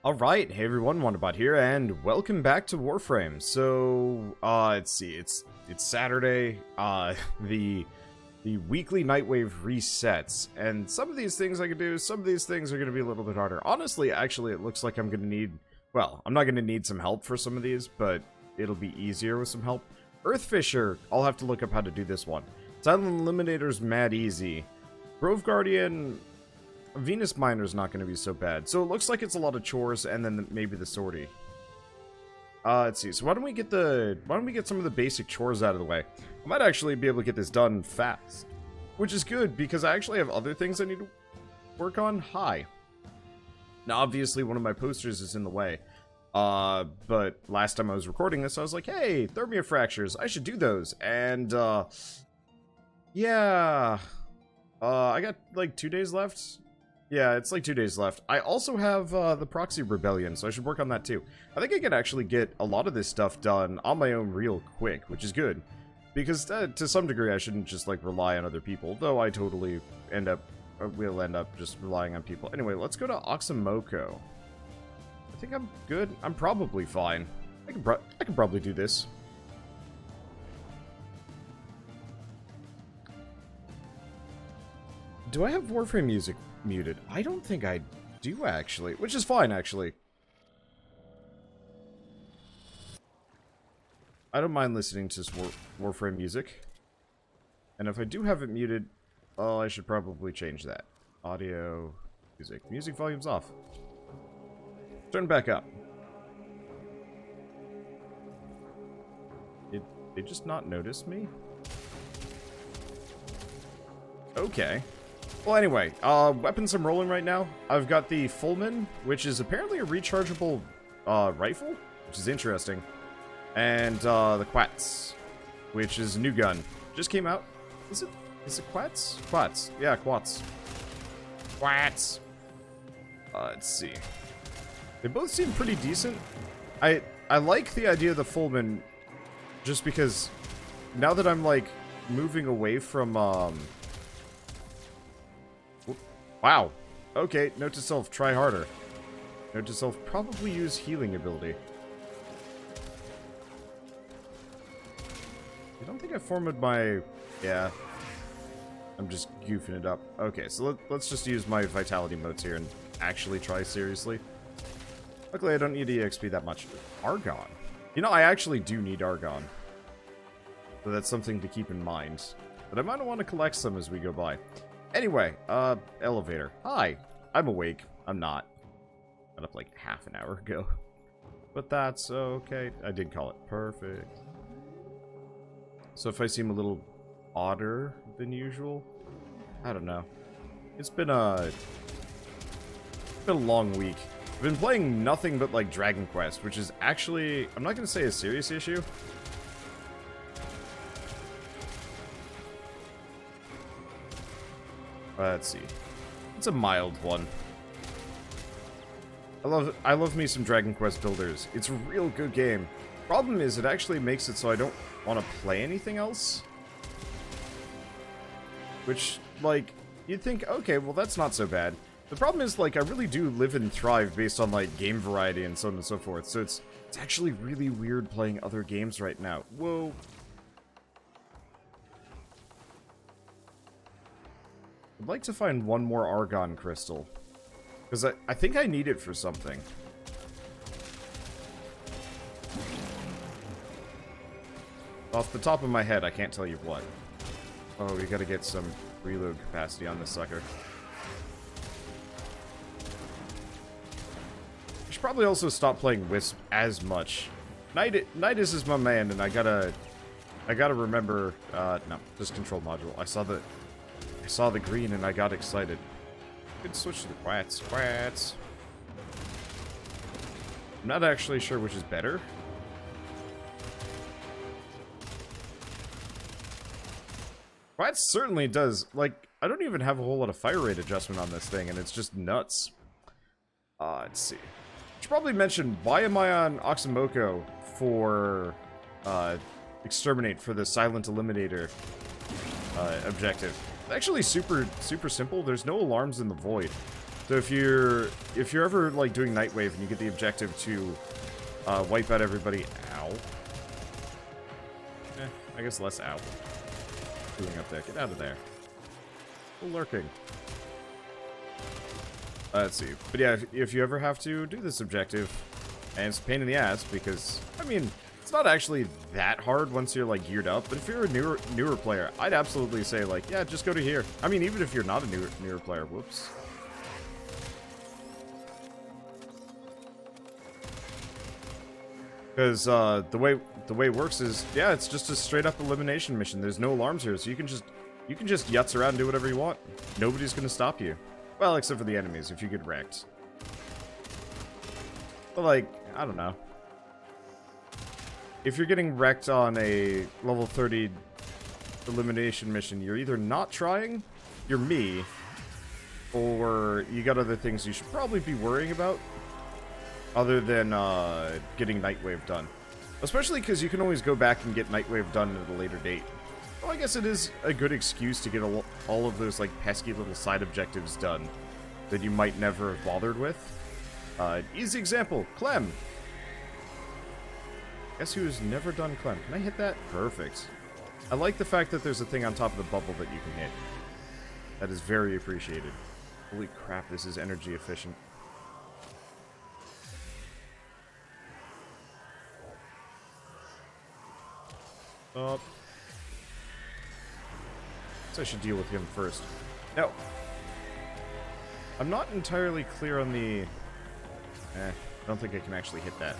Alright, hey everyone, Wanderbot here, and welcome back to Warframe. So, let's see, it's Saturday, the weekly Nightwave resets, and some of these things I can do, some of these things are going to be a little bit harder. Honestly, actually, it looks like I'm going to need, well, I'm not going to need some help for some of these, but it'll be easier with some help. Earthfisher, I'll have to look up how to do this one. Silent Eliminator's mad easy. Grove Guardian... Venus Miner's not going to be so bad. So it looks like it's a lot of chores and then maybe the sortie. Let's see. So why don't we get some of the basic chores out of the way? I might actually be able to get this done fast, which is good because I actually have other things I need to work on. Hi. Now, obviously, one of my posters is in the way. But last time I was recording this, I was like, hey, thermia fractures. I should do those. And, yeah. I got, like, 2 days left. Yeah, it's like 2 days left. I also have the Proxy Rebellion, so I should work on that too. I think I could actually get a lot of this stuff done on my own real quick, which is good. Because to some degree, I shouldn't just like rely on other people, though I totally will end up just relying on people. Anyway, let's go to Oxymoko. I think I'm good. I'm probably fine. I can probably do this. Do I have Warframe music muted? I don't think I do, actually. Which is fine, actually. I don't mind listening to Warframe music. And if I do have it muted, oh, I should probably change that. Audio, music. Music volume's off. Turn it back up. Did they just not notice me? Okay. Well, anyway, weapons I'm rolling right now. I've got the Fullman, which is apparently a rechargeable rifle, which is interesting. And the Quats, which is a new gun. Just came out. Is it Quats? Quats. Yeah, Quats. Quats. Let's see. They both seem pretty decent. I like the idea of the Fullman just because now that I'm, like, moving away from, wow. Okay, note to self, try harder. Note to self, probably use healing ability. I don't think I formatted my... Yeah. I'm just goofing it up. Okay, so let's just use my vitality modes here and actually try seriously. Luckily, I don't need EXP that much. Argon. You know, I actually do need Argon. So that's something to keep in mind. But I might want to collect some as we go by. Anyway, elevator. Hi. I'm awake. I'm not. Got up like half an hour ago. But that's okay. I did call it. Perfect. So if I seem a little odder than usual, I don't know. It's been a long week. I've been playing nothing but like Dragon Quest, which is actually, I'm not going to say a serious issue. Let's see. It's a mild one. I love me some Dragon Quest Builders. It's a real good game. Problem is, it actually makes it so I don't want to play anything else. Which, like, you'd think, okay, well that's not so bad. The problem is, like, I really do live and thrive based on, like, game variety and so on and so forth. So it's actually really weird playing other games right now. Whoa. I'd like to find one more Argon crystal. Because I think I need it for something. Off the top of my head, I can't tell you what. Oh, we gotta get some reload capacity on this sucker. I should probably also stop playing Wisp as much. Nidus is my man, and I gotta remember, no, just control module. I saw the green and I got excited. Could switch to the Quats. Quats. I'm not actually sure which is better. Quats certainly does. Like, I don't even have a whole lot of fire rate adjustment on this thing, and it's just nuts. Let's see. I should probably mention, why am I on Oxymoko for Exterminate for the Silent Eliminator objective? Actually super simple. There's no alarms in the void. So if you're ever like doing Nightwave and you get the objective to wipe out everybody, ow. I guess less ow. Doing up there, get out of there. Still lurking. Let's see, but yeah, if you ever have to do this objective, and it's a pain in the ass because I mean it's not actually that hard once you're like geared up. But if you're a newer player, I'd absolutely say like yeah, just go to here. I mean even if you're not a newer player, whoops. Because the way it works is, yeah, it's just a straight up elimination mission. There's no alarms here, so you can just yutz around and do whatever you want. Nobody's gonna stop you. Well, except for the enemies, if you get wrecked. But like, I don't know. If you're getting wrecked on a level 30 elimination mission, you're either not trying, you're me, or you got other things you should probably be worrying about. Other than getting Nightwave done. Especially because you can always go back and get Nightwave done at a later date. Well, I guess it is a good excuse to get all of those like pesky little side objectives done that you might never have bothered with. Easy example, Clem. Guess who's never done Clem? Can I hit that? Perfect. I like the fact that there's a thing on top of the bubble that you can hit. That is very appreciated. Holy crap, this is energy efficient. So I should deal with him first. No. I'm not entirely clear on the... I don't think I can actually hit that.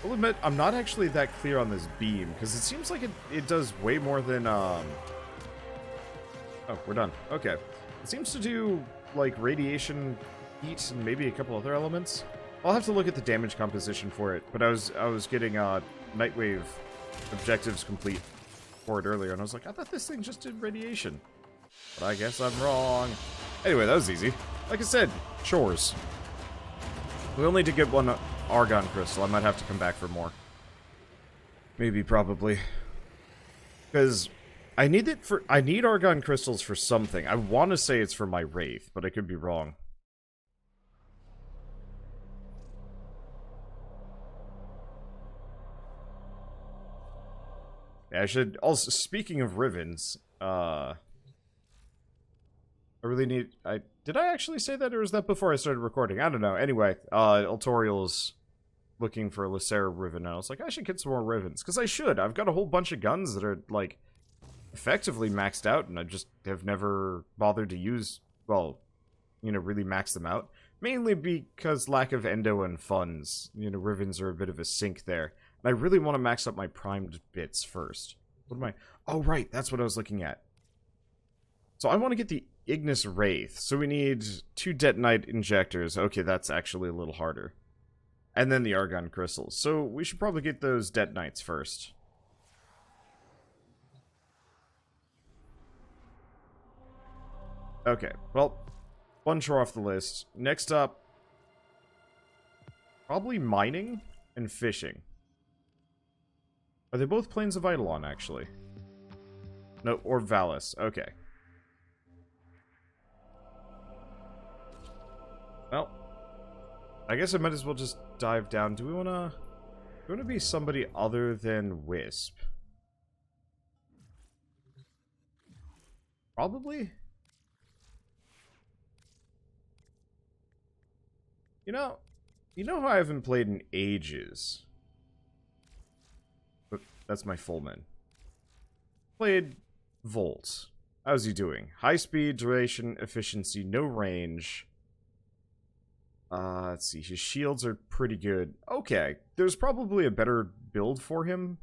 I'll admit, I'm not actually that clear on this beam, because it seems like it does way more than, Oh, we're done. Okay. It seems to do, like, radiation, heat, and maybe a couple other elements. I'll have to look at the damage composition for it, but I was getting, Nightwave objectives complete for it earlier, and I was like, I thought this thing just did radiation. But I guess I'm wrong. Anyway, that was easy. Like I said, chores. We only did get one Argon Crystal. I might have to come back for more. Maybe, probably. Because I need Argon Crystals for something. I want to say it's for my Wraith, but I could be wrong. Yeah, I should also, speaking of Rivens, I really need, did I actually say that, or was that before I started recording? I don't know. Anyway, Altorial's looking for a Lacera Riven, and I was like, I should get some more Rivens, because I should. I've got a whole bunch of guns that are, like, effectively maxed out, and I just have never bothered to use, well, you know, really max them out. Mainly because lack of endo and funds. You know, Rivens are a bit of a sink there. And I really want to max up my primed bits first. What am I... Oh, right, that's what I was looking at. So I want to get the Ignis Wraith. So we need 2 Detonite Injectors. Okay, that's actually a little harder. And then the Argon Crystals. So we should probably get those Detonites first. Okay, well, one chore off the list. Next up, probably mining and fishing. Are they both Plains of Eidolon, actually? No, or Valis. Okay. Well, I guess I might as well just dive down. Do we want to be somebody other than Wisp? Probably? You know how I haven't played in ages? But that's my full men. Played Volt. How's he doing? High speed, duration, efficiency, no range. Let's see. His shields are pretty good. Okay. There's probably a better build for him.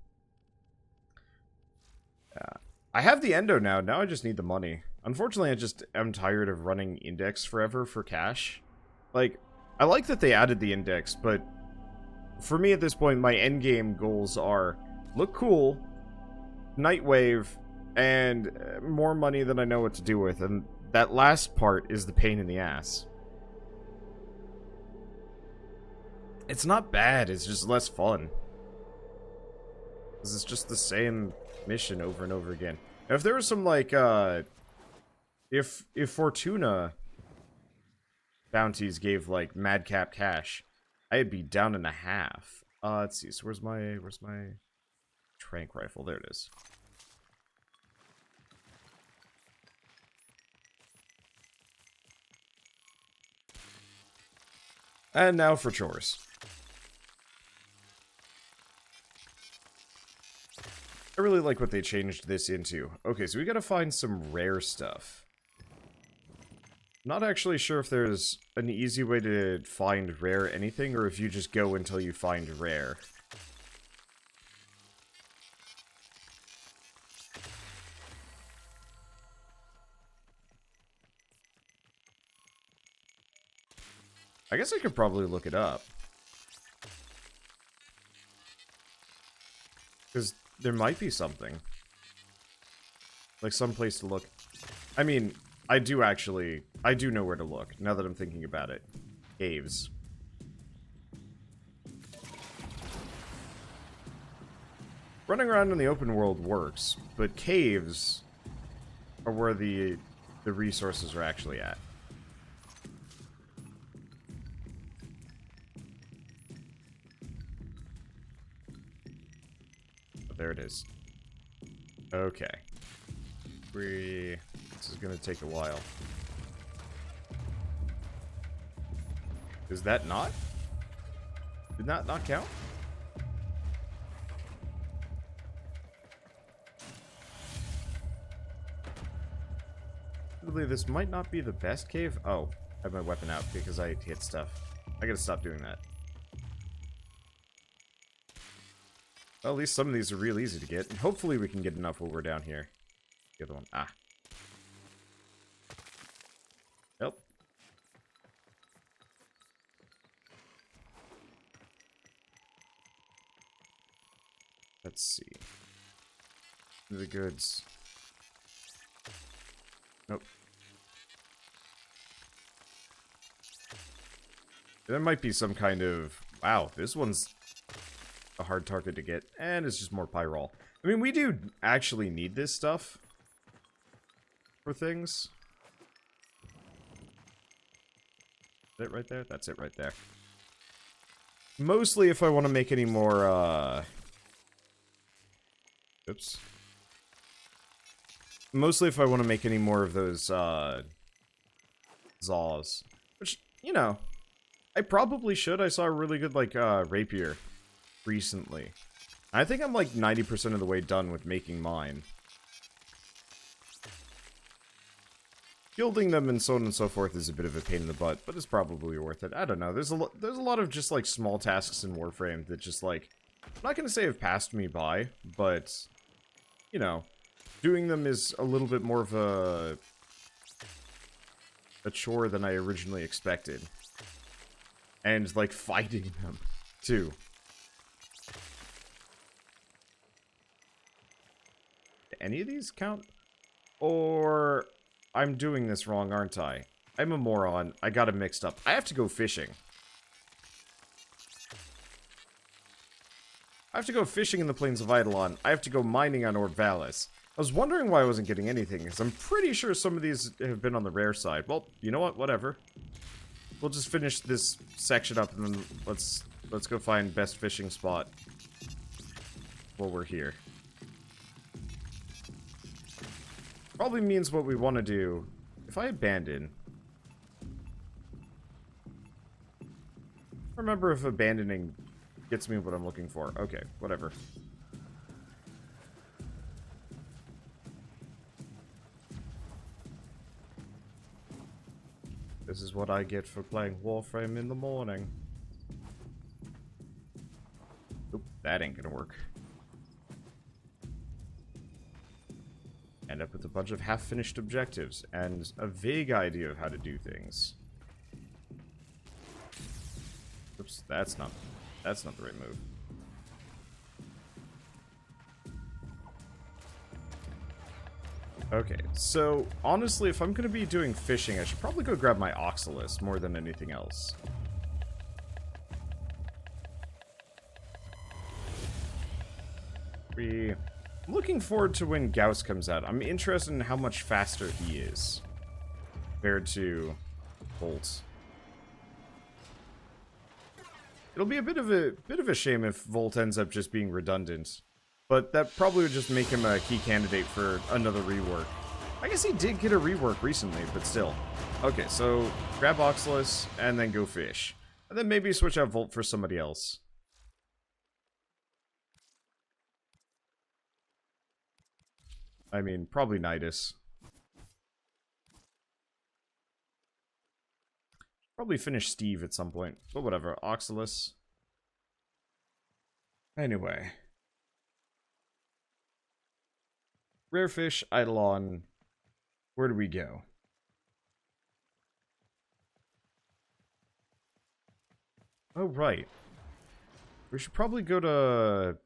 I have the endo now. Now I just need the money. Unfortunately, I'm tired of running index forever for cash. Like, I like that they added the index, but for me at this point, my endgame goals are look cool, Nightwave, and more money than I know what to do with. And that last part is the pain in the ass. It's not bad, it's just less fun. This is just the same mission over and over again. Now, if there was some, like, if Fortuna bounties gave, like, madcap cash, I'd be down in a half. Let's see, so where's my trank rifle? There it is. And now for chores. I really like what they changed this into. Okay, so we gotta find some rare stuff. Not actually sure if there's an easy way to find rare anything, or if you just go until you find rare. I guess I could probably look it up. Because there might be something. Like some place to look. I mean, I do know where to look, now that I'm thinking about it. Caves. Running around in the open world works, but caves are where the resources are actually at. There it is. Okay. This is gonna take a while. Is that not? Did that not count? Really, this might not be the best cave. Oh, I have my weapon out because I hit stuff. I gotta stop doing that. Well, at least some of these are real easy to get. And hopefully we can get enough while we're down here. The other one. Ah. Nope. Let's see. The goods. Nope. There might be some kind of... Wow, this one's a hard target to get, and it's just more pyrol. I mean, we do actually need this stuff for things. Is it right there? That's it right there. Mostly if I want to make any more, oops. Mostly if I want to make any more of those, Zaws. Which, you know, I probably should. I saw a really good, like, rapier recently. I think I'm like 90% of the way done with making mine. Gilding them and so on and so forth is a bit of a pain in the butt, but it's probably worth it. I don't know. There's a lot of just like small tasks in Warframe that just like, I'm not gonna say have passed me by, but you know, doing them is a little bit more of a chore than I originally expected. And like fighting them too. Any of these count? Or I'm doing this wrong, aren't I? I'm a moron. I got it mixed up. I have to go fishing. I have to go fishing in the plains of Eidolon. I have to go mining on Orvalis. I was wondering why I wasn't getting anything, because I'm pretty sure some of these have been on the rare side. Well, you know what? Whatever. We'll just finish this section up, and then let's go find best fishing spot while we're here. Probably means what we want to do. If I abandon... remember if abandoning gets me what I'm looking for. Okay, whatever. This is what I get for playing Warframe in the morning. Oop, that ain't gonna work. End up with a bunch of half-finished objectives and a vague idea of how to do things. Oops, that's not the right move. Okay, so honestly, if I'm gonna be doing fishing, I should probably go grab my Oxalis more than anything else. I'm looking forward to when Gauss comes out. I'm interested in how much faster he is compared to Bolt. It'll be a bit of a shame if Volt ends up just being redundant. But that probably would just make him a key candidate for another rework. I guess he did get a rework recently, but still. Okay, so grab Oxalis and then go fish. And then maybe switch out Volt for somebody else. I mean, probably Nidus. Probably finish Steve at some point. But whatever, Oxalis. Anyway. Rare fish, Eidolon. Where do we go? Oh, right. We should probably go to...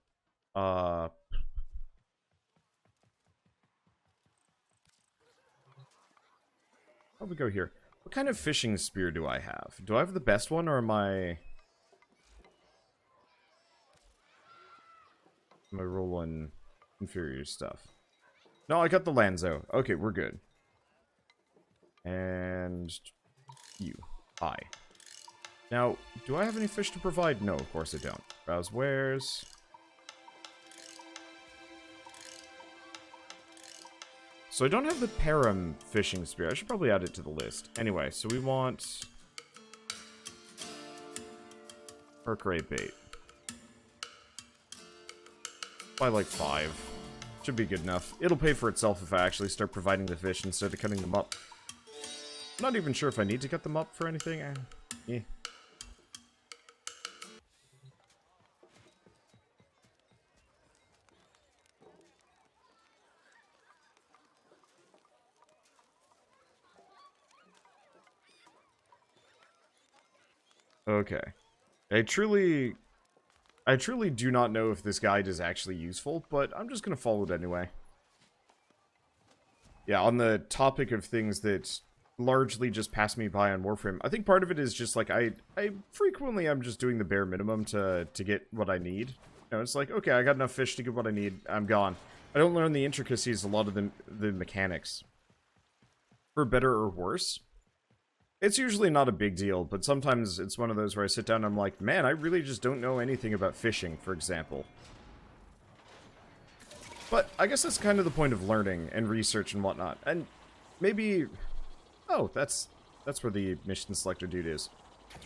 Probably go here. What kind of fishing spear do I have? Do I have the best one, or am I rolling inferior stuff? No, I got the Lanzo. Okay, we're good. And you. Hi. Now, do I have any fish to provide? No, of course I don't. Browse wares. So I don't have the Param fishing spear. I should probably add it to the list. Anyway, so we want Mercury bait. By like 5. Should be good enough. It'll pay for itself if I actually start providing the fish instead of cutting them up. I'm not even sure if I need to cut them up for anything. Yeah. Okay. I truly do not know if this guide is actually useful, but I'm just going to follow it anyway. Yeah, on the topic of things that largely just pass me by on Warframe, I think part of it is just like I frequently am just doing the bare minimum to get what I need. You know, it's like, okay, I got enough fish to get what I need, I'm gone. I don't learn the intricacies, a lot of the mechanics. For better or worse. It's usually not a big deal, but sometimes it's one of those where I sit down and I'm like, man, I really just don't know anything about fishing, for example. But I guess that's kind of the point of learning and research and whatnot. And maybe... Oh, that's where the mission selector dude is.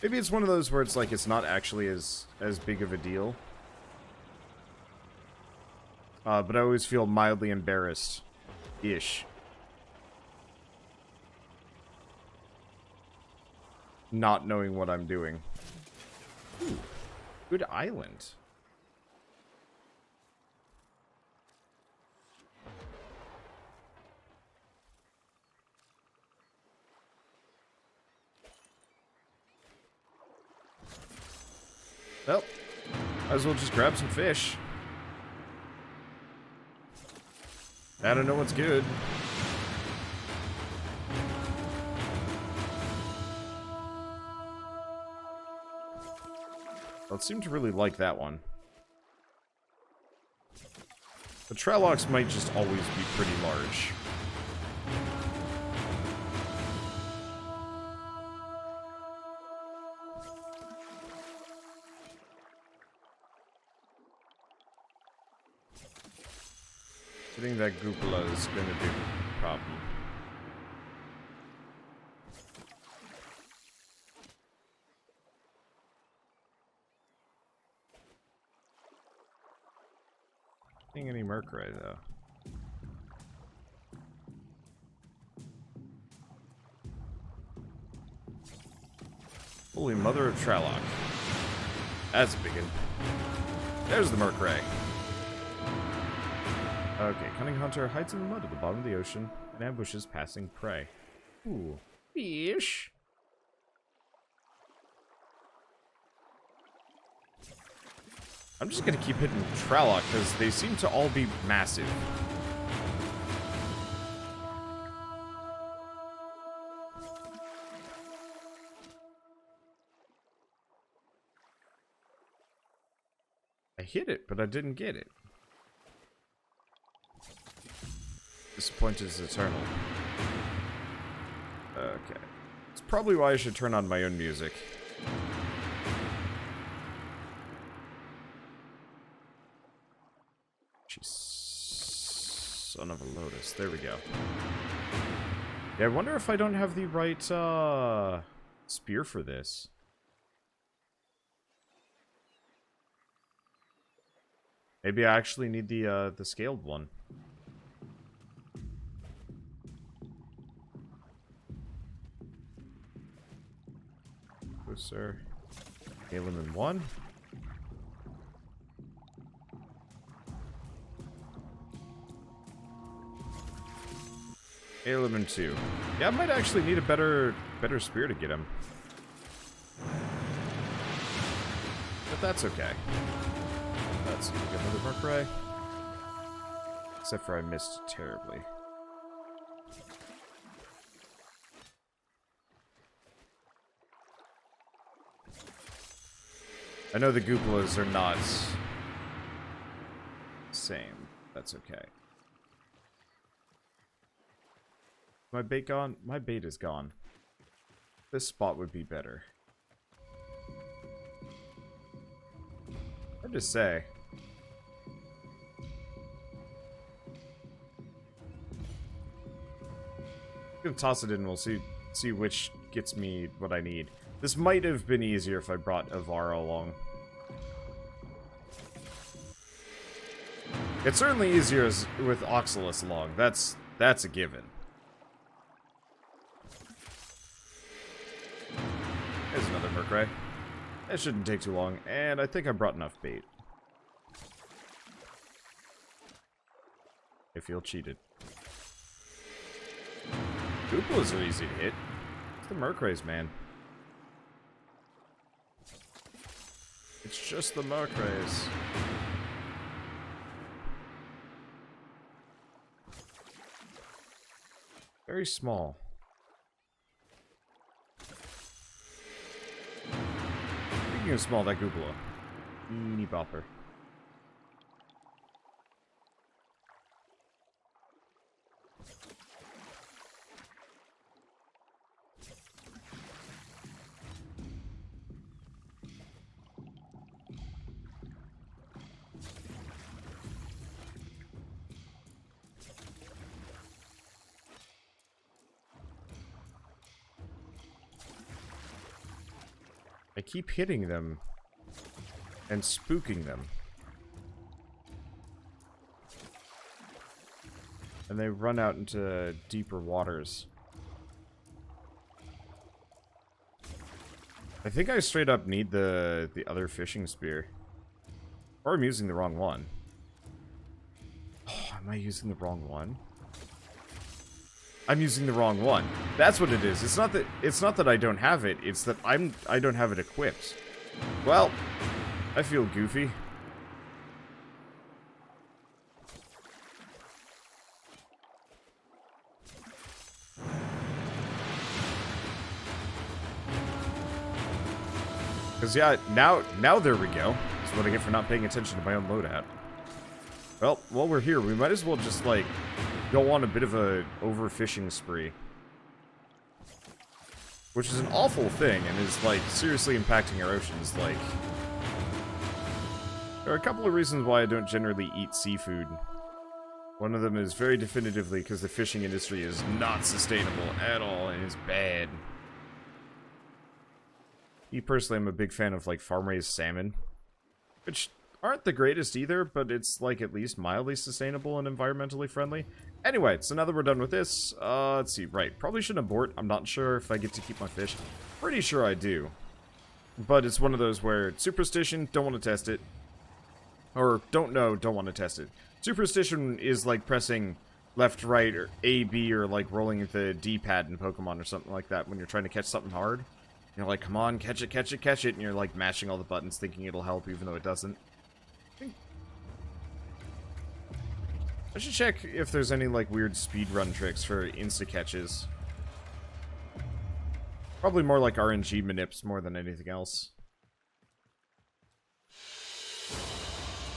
Maybe it's one of those where it's like it's not actually as big of a deal. But I always feel mildly embarrassed-ish. Not knowing what I'm doing. Ooh, good island. Well, might as well just grab some fish. I don't know what's good. I seem to really like that one. The Tralocs might just always be pretty large. Getting that Goopala is going to be a problem. Seeing any Mercury though. Holy mother of Traloc. That's a big one. There's the Mercury. Okay, Cunning Hunter hides in the mud at the bottom of the ocean and ambushes passing prey. Ooh, fish. I'm just gonna keep hitting Traloc because they seem to all be massive. I hit it, but I didn't get it. Disappointed is eternal. Okay. It's probably why I should turn on my own music. Lotus. There we go. Yeah, I wonder if I don't have the right, spear for this. Maybe I actually need the scaled one. Go, sir. Scale him in 1. Scale him in 2. Yeah, I might actually need a better spear to get him. But that's okay. Let's see, we got another Mercury. Except for I missed terribly. I know the Goopalas are not same. That's okay. My bait gone? My bait is gone. This spot would be better. Hard to say. I'm gonna toss it in and we'll see which gets me what I need. This might have been easier if I brought Avara along. It's certainly easier with Oxalis along. That's a given. There's another Mercury. It shouldn't take too long, and I think I brought enough bait. I feel cheated. Goopalas are easy to hit. It's the Mercuries, man. It's just the Mercuries. Very small. Speaking of small, that Goopala. Teeny bopper. I keep hitting them and spooking them. And they run out into deeper waters. I think I straight up need the other fishing spear. Or I'm using the wrong one. Oh, am I using the wrong one? I'm using the wrong one. That's what it is. It's not that I don't have it, it's that I don't have it equipped. Well, I feel goofy. Cause yeah, now there we go. That's what I get for not paying attention to my own loadout. Well, while we're here, we might as well just like go on a bit of a overfishing spree. Which is an awful thing and is like seriously impacting our oceans. Like, there are a couple of reasons why I don't generally eat seafood. One of them is very definitively because the fishing industry is not sustainable at all and is bad. Me personally, I'm a big fan of like farm-raised salmon, which aren't the greatest either, but it's like at least mildly sustainable and environmentally friendly. Anyway, so now that we're done with this, let's see, right, probably shouldn't abort. I'm not sure if I get to keep my fish. Pretty sure I do. But it's one of those where superstition, don't want to test it. Or don't know, don't want to test it. Superstition is like pressing left, right, or A, B, or like rolling the D-pad in Pokemon or something like that when you're trying to catch something hard. You're like, come on, catch it, catch it, catch it, and you're like mashing all the buttons thinking it'll help even though it doesn't. I should check if there's any, like, weird speedrun tricks for insta-catches. Probably more like RNG manips more than anything else.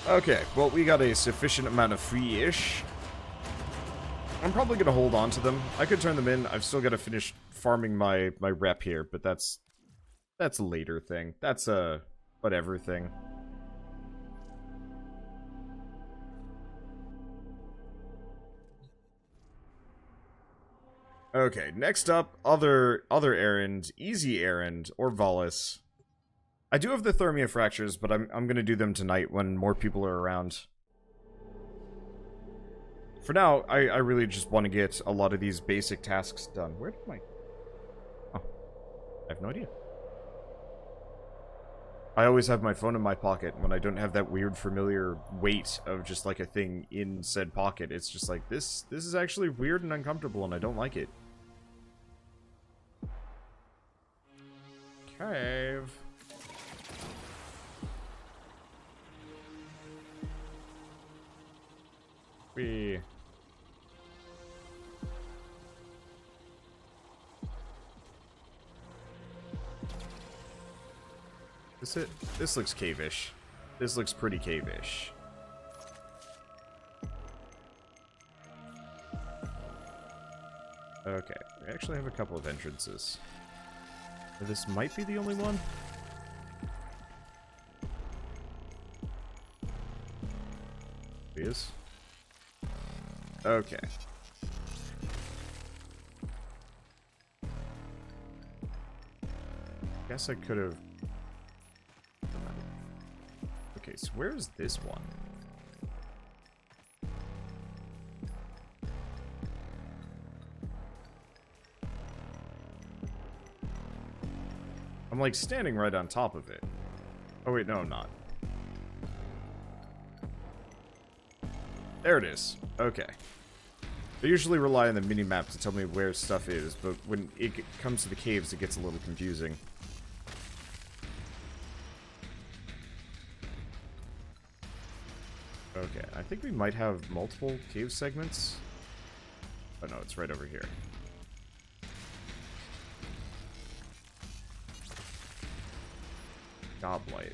Okay, well, we got a sufficient amount of free-ish. I'm probably going to hold on to them. I could turn them in. I've still got to finish farming my rep here, but that's a later thing. That's a whatever thing. Okay, next up, other errand, easy errand, or Volus. I do have the Thermia Fractures, but I'm gonna do them tonight when more people are around. For now, I really just want to get a lot of these basic tasks done. Where did my... Oh, I have no idea. I always have my phone in my pocket when I don't have that weird familiar weight of just like a thing in said pocket. It's just like, this is actually weird and uncomfortable and I don't like it. Cave. We... This looks cave-ish. This looks pretty cave-ish. Okay, we actually have a couple of entrances. This might be the only one. It is. Okay. Guess I could have... Okay, so where's this one? I'm like standing right on top of it. Oh wait, no I'm not. There it is. Okay. I usually rely on the mini-map to tell me where stuff is, but when it comes to the caves it gets a little confusing. Okay, I think we might have multiple cave segments. Oh no, it's right over here. Goblight.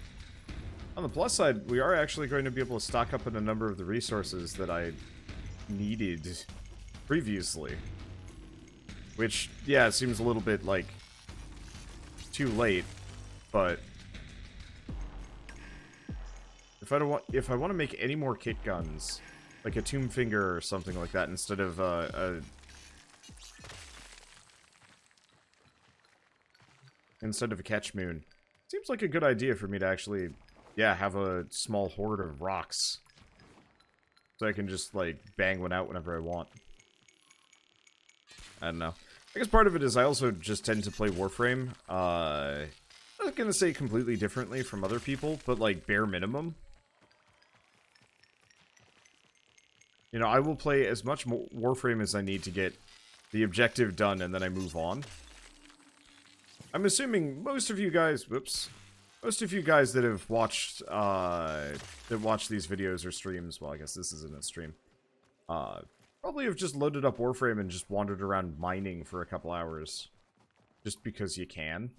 On the plus side, we are actually going to be able to stock up on a number of the resources that I needed previously. Which, yeah, it seems a little bit, like, too late, but... If I want to make any more kit guns, like a Tomb Finger or something like that, instead of a Catch Moon, seems like a good idea for me to actually, yeah, have a small hoard of rocks, so I can just like bang one out whenever I want. I don't know. I guess part of it is I also just tend to play Warframe. I'm not gonna say completely differently from other people, but like bare minimum. You know, I will play as much Warframe as I need to get the objective done, and then I move on. I'm assuming most of you guys, most of you guys that have watched, these videos or streams, well, I guess this isn't a stream, probably have just loaded up Warframe and just wandered around mining for a couple hours. Just because you can.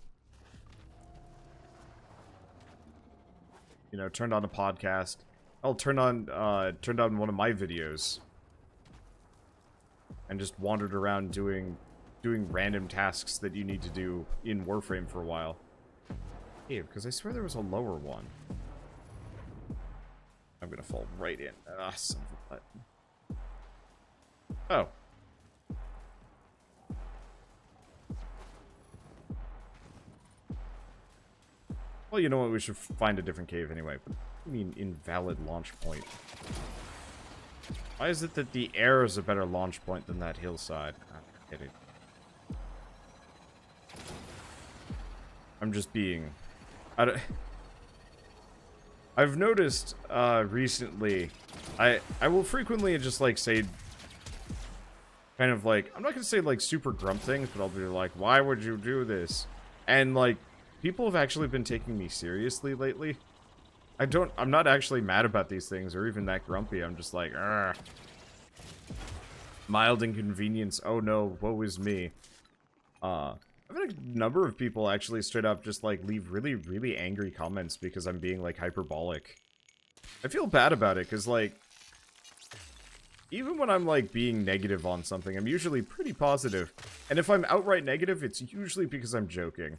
You know, turned on a podcast. I'll turned on one of my videos and just wandered around doing random tasks that you need to do in Warframe for a while. Hey, because I swear there was a lower one. I'm gonna fall right in. Ah, son of a butt. Oh. Well, you know what? We should find a different cave anyway. I mean, invalid launch point. Why is it that the air is a better launch point than that hillside? I get it. I'm just being... I've noticed, recently, I will frequently just, like, say... Kind of like... I'm not gonna say, like, super grump things, but I'll be like, why would you do this? And, like, people have actually been taking me seriously lately. I'm not actually mad about these things, or even that grumpy. I'm just like, argh. Mild inconvenience. Oh no, woe is me. I've had a number of people actually straight up just, like, leave really, really angry comments because I'm being, like, hyperbolic. I feel bad about it, because, like, even when I'm, like, being negative on something, I'm usually pretty positive. And if I'm outright negative, it's usually because I'm joking.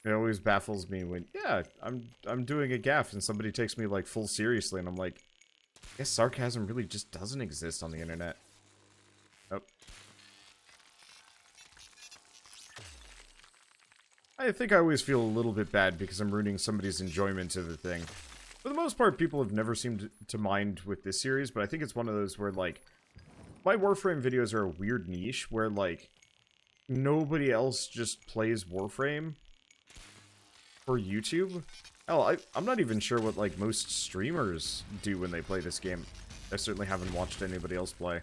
It always baffles me when, yeah, I'm doing a gaff and somebody takes me, like, full seriously, and I'm like, guess sarcasm really just doesn't exist on the internet. Oh. I think I always feel a little bit bad because I'm ruining somebody's enjoyment of the thing. For the most part, people have never seemed to mind with this series, but I think it's one of those where, like, my Warframe videos are a weird niche where, like, nobody else just plays Warframe for YouTube. Hell, I'm not even sure what, like, most streamers do when they play this game. I certainly haven't watched anybody else play.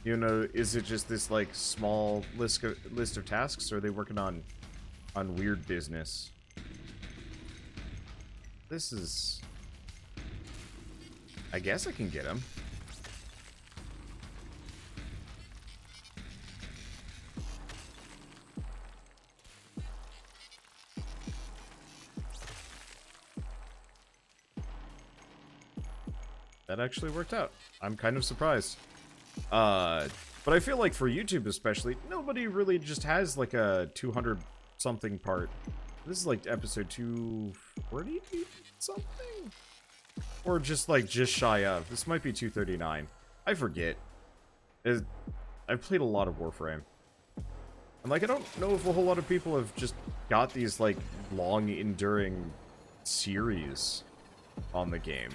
You know, is it just this, like, small list of tasks, or are they working on weird business? This is... I guess I can get him. That actually worked out. I'm kind of surprised. But I feel like for YouTube especially, nobody really just has like a 200-something part. This is like episode 240 something? Or just like just shy of. This might be 239. I forget. I've played a lot of Warframe. And like I don't know if a whole lot of people have just got these like long enduring series on the game.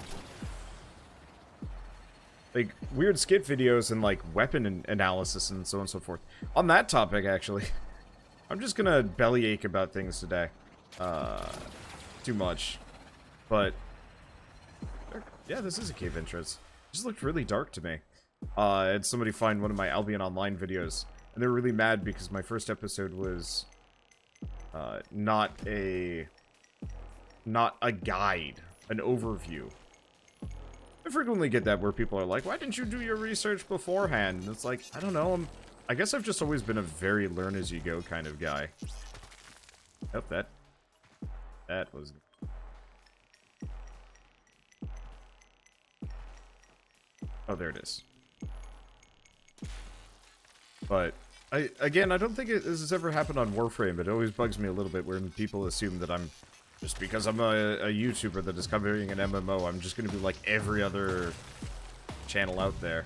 Like, weird skit videos and, like, weapon analysis and so on and so forth. On that topic, actually, I'm just gonna bellyache about things today. Too much. But, yeah, this is a cave entrance. It just looked really dark to me. I had somebody find one of my Albion Online videos, and they were really mad because my first episode was, not a guide, an overview. I frequently get that where people are like, why didn't you do your research beforehand? And it's like, I don't know, I guess I've just always been a very learn-as-you-go kind of guy. Oh, that was... Oh, there it is. But, again, I don't think this has ever happened on Warframe. It always bugs me a little bit when people assume that I'm... Just because I'm a YouTuber that is covering an MMO, I'm just going to be like every other channel out there.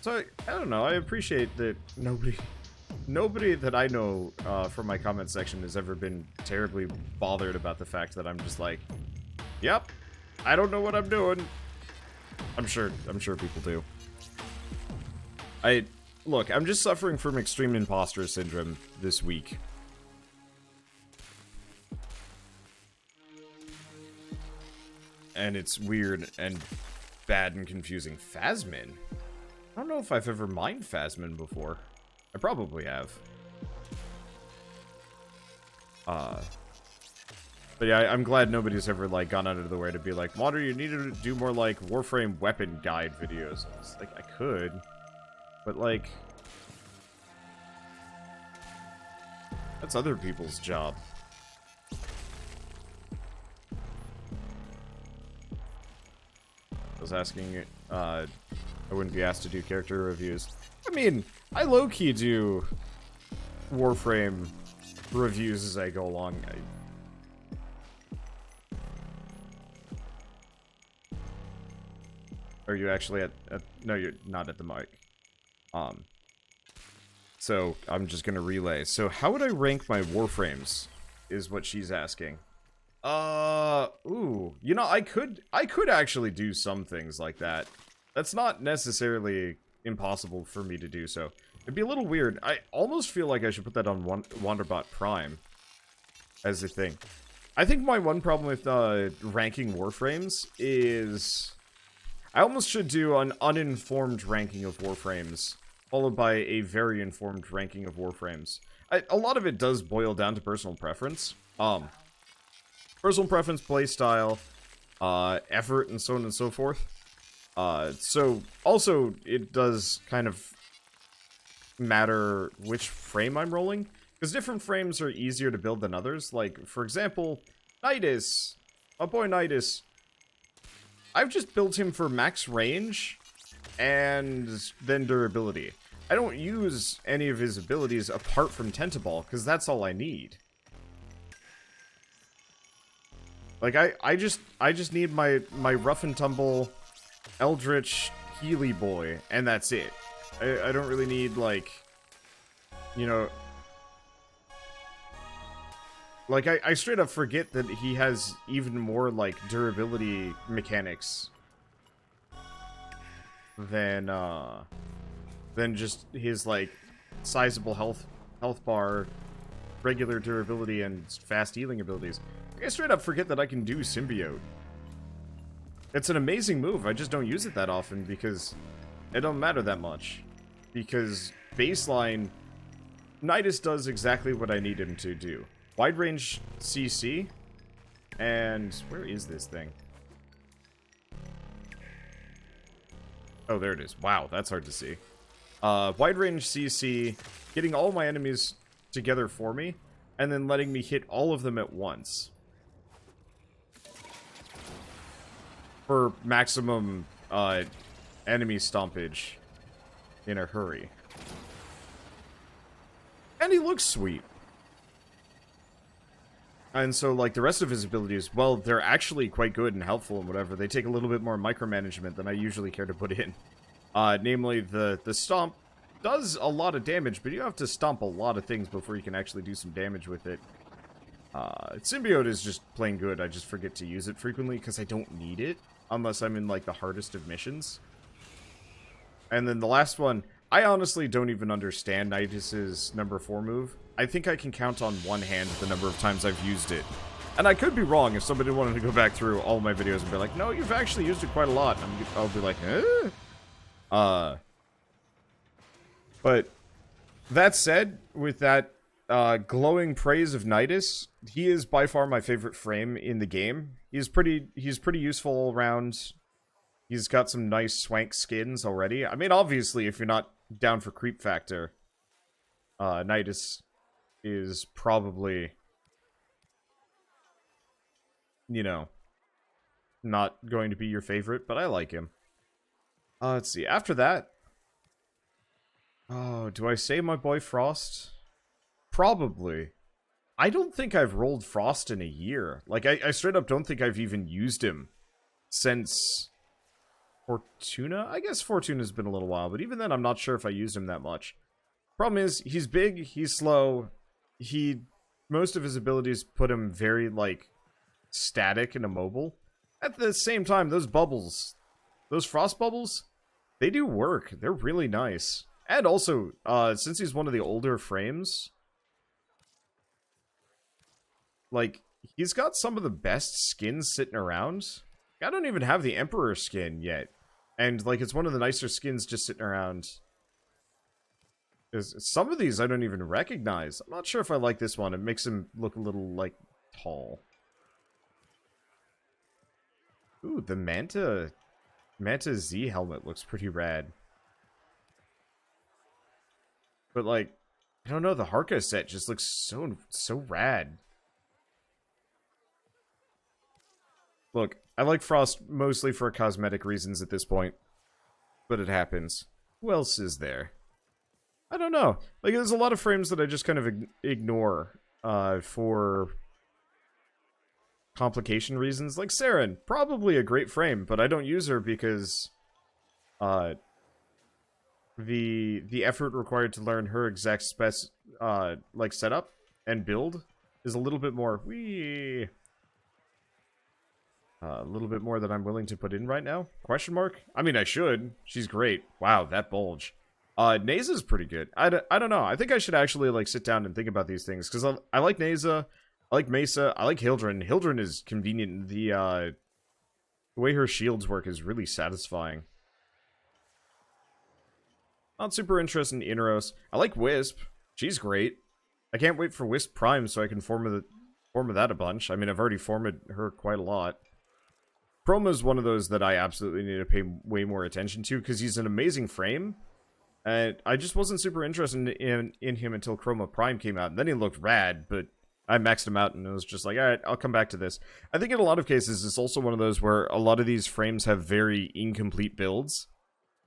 So, I don't know, I appreciate that nobody that I know from my comment section has ever been terribly bothered about the fact that I'm just like, yep, I don't know what I'm doing. I'm sure people do. Look, I'm just suffering from extreme imposter syndrome this week. And it's weird and bad and confusing. Phasmin? I don't know if I've ever mined Phasmin before. I probably have. But yeah, I'm glad nobody's ever, like, gone out of the way to be like, Wander, you need to do more, like, Warframe weapon guide videos. It's like, I could. But, like... That's other people's job. I was asking, I wouldn't be asked to do character reviews. I mean, I low-key do Warframe reviews as I go along. Are you actually at... No, you're not at the mic. So, I'm just gonna relay. So, how would I rank my Warframes? Is what she's asking. Ooh. You know, I could actually do some things like that. That's not necessarily impossible for me to do so. It'd be a little weird. I almost feel like I should put that on Wanderbot Prime as a thing. I think my one problem with, ranking Warframes is... I almost should do an uninformed ranking of Warframes, followed by a very informed ranking of Warframes. A lot of it does boil down to personal preference. Personal preference, playstyle, effort, and so on and so forth. So, also, it does kind of matter which frame I'm rolling, because different frames are easier to build than others. Like, for example, Nidus. My boy Nidus. I've just built him for max range, and then durability. I don't use any of his abilities apart from Tentable, because that's all I need. Like, I just need my rough and tumble Eldritch Healy boy, and that's it. I don't really need, like, you know... Like, I straight up forget that he has even more, like, durability mechanics than just his, like, sizable health bar, regular durability, and fast healing abilities. I straight up forget that I can do Symbiote. It's an amazing move, I just don't use it that often because it don't matter that much. Because baseline, Nidus does exactly what I need him to do. Wide range CC, and where is this thing? Oh, there it is. Wow, that's hard to see. Wide range CC, getting all my enemies together for me, and then letting me hit all of them at once. For maximum enemy stompage in a hurry. And he looks sweet. And so, like, the rest of his abilities, well, they're actually quite good and helpful and whatever. They take a little bit more micromanagement than I usually care to put in. Namely, the stomp does a lot of damage, but you have to stomp a lot of things before you can actually do some damage with it. Symbiote is just plain good. I just forget to use it frequently because I don't need it unless I'm in, like, the hardest of missions. And then the last one, I honestly don't even understand Nidus's number 4 move. I think I can count on one hand the number of times I've used it. And I could be wrong if somebody wanted to go back through all my videos and be like, no, you've actually used it quite a lot. And I'll be like, eh? But that said, with that glowing praise of Nidus, he is by far my favorite frame in the game. He's pretty useful all around. He's got some nice swank skins already. I mean, obviously, if you're not down for creep factor, Nidus is probably, you know, not going to be your favorite, but I like him. Let's see. After that, oh, do I say my boy Frost? Probably. I don't think I've rolled Frost in a year. Like, I straight up don't think I've even used him since Fortuna? I guess Fortuna's been a little while, but even then I'm not sure if I used him that much. Problem is, he's big, he's slow, most of his abilities put him very, like, static and immobile. At the same time, those bubbles, those frost bubbles, they do work. They're really nice. And also, since he's one of the older frames, like, he's got some of the best skins sitting around. I don't even have the Emperor skin yet. And, like, it's one of the nicer skins just sitting around. Some of these I don't even recognize. I'm not sure if I like this one. It makes him look a little, like, tall. Ooh, the Manta Z helmet looks pretty rad. But, like, I don't know, the Harka set just looks so rad. Look, I like Frost mostly for cosmetic reasons at this point. But it happens. Who else is there? I don't know. Like, there's a lot of frames that I just kind of ignore for complication reasons. Like Saren, probably a great frame, but I don't use her because the effort required to learn her exact like setup and build is a little bit more a little bit more than I'm willing to put in right now. Question mark? I mean, I should. She's great. Wow, that bulge. Neza's pretty good. I don't know. I think I should actually, like, sit down and think about these things. Because I like Neza. I like Mesa. I like Hildren. Hildren is convenient. The way her shields work is really satisfying. Not super interested in Inaros. I like Wisp. She's great. I can't wait for Wisp Prime so I can form that a bunch. I mean, I've already formed her quite a lot. Chroma is one of those that I absolutely need to pay way more attention to because he's an amazing frame. And I just wasn't super interested in him until Chroma Prime came out. And then he looked rad, but I maxed him out and it was just like, alright, I'll come back to this. I think in a lot of cases, it's also one of those where a lot of these frames have very incomplete builds.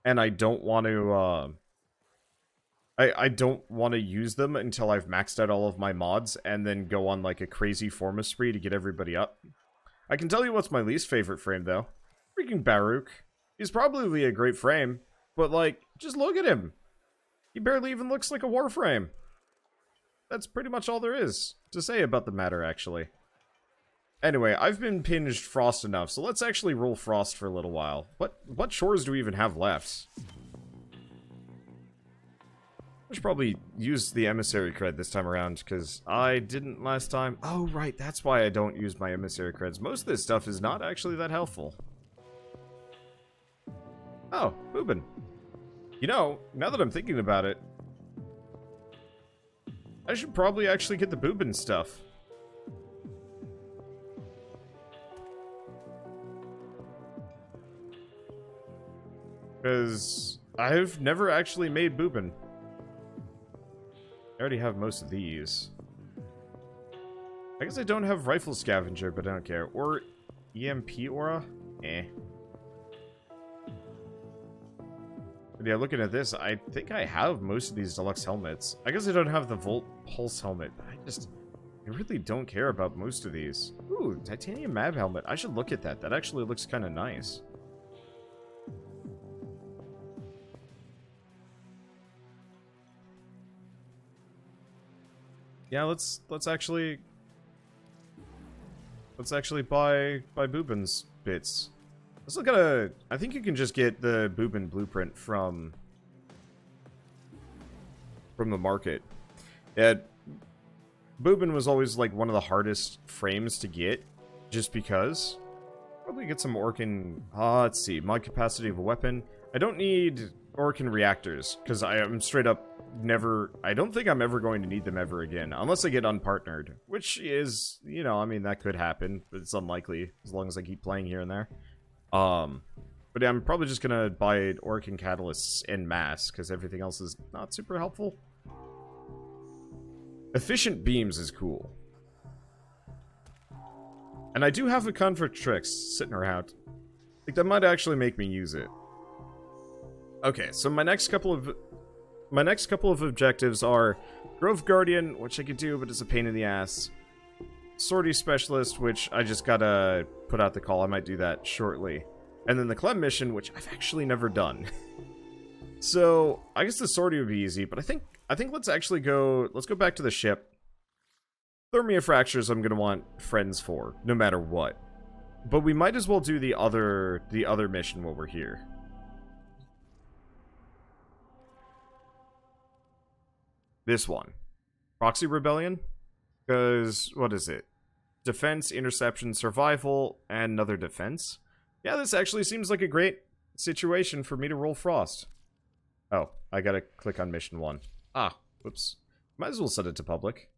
And I don't want to, I don't want to use them until I've maxed out all of my mods and then go on, like, a crazy Forma spree to get everybody up. I can tell you what's my least favorite frame, though. Freaking Baruch. He's probably a great frame, but, like, just look at him. He barely even looks like a Warframe. That's pretty much all there is to say about the matter, actually. Anyway, I've been pinged Frost enough, so let's actually roll Frost for a little while. What chores do we even have left? I should probably use the emissary cred this time around, because I didn't last time. Oh, right, that's why I don't use my emissary creds. Most of this stuff is not actually that helpful. Oh, Boobin. You know, now that I'm thinking about it, I should probably actually get the Boobin stuff. Because I've never actually made Boobin. I already have most of these. I guess I don't have Rifle Scavenger, but I don't care. Or EMP Aura? Eh. But yeah, looking at this, I think I have most of these deluxe helmets. I guess I don't have the Volt Pulse helmet, but I really don't care about most of these. Ooh, Titanium Mab helmet. I should look at that. That actually looks kind of nice. Yeah, let's actually buy Boobin's bits. Let's look at I think you can just get the Boobin blueprint from the market. Yeah, Boobin was always like one of the hardest frames to get, just because. Probably get some Orkin. Let's see, mod capacity of a weapon. I don't need Orkin reactors because I am straight up never. I don't think I'm ever going to need them ever again, unless I get unpartnered, which is, you know, I mean, that could happen, but it's unlikely as long as I keep playing here and there. But yeah, I'm probably just gonna buy Orkin catalysts en masse because everything else is not super helpful. Efficient beams is cool, and I do have a Convert Tricks sitting around. I think that might actually make me use it. Okay, so my next couple of objectives are Grove Guardian, which I could do, but it's a pain in the ass. Sortie Specialist, which I just gotta put out the call. I might do that shortly. And then the Clem mission, which I've actually never done. So I guess the sortie would be easy, but I think let's go back to the ship. Thermia Fractures I'm gonna want friends for, no matter what. But we might as well do the other mission while we're here. This one. Proxy Rebellion? Because, what is it? Defense, Interception, Survival, and another defense? Yeah, this actually seems like a great situation for me to roll Frost. Oh, I gotta click on Mission 1. Ah, whoops. Might as well set it to public.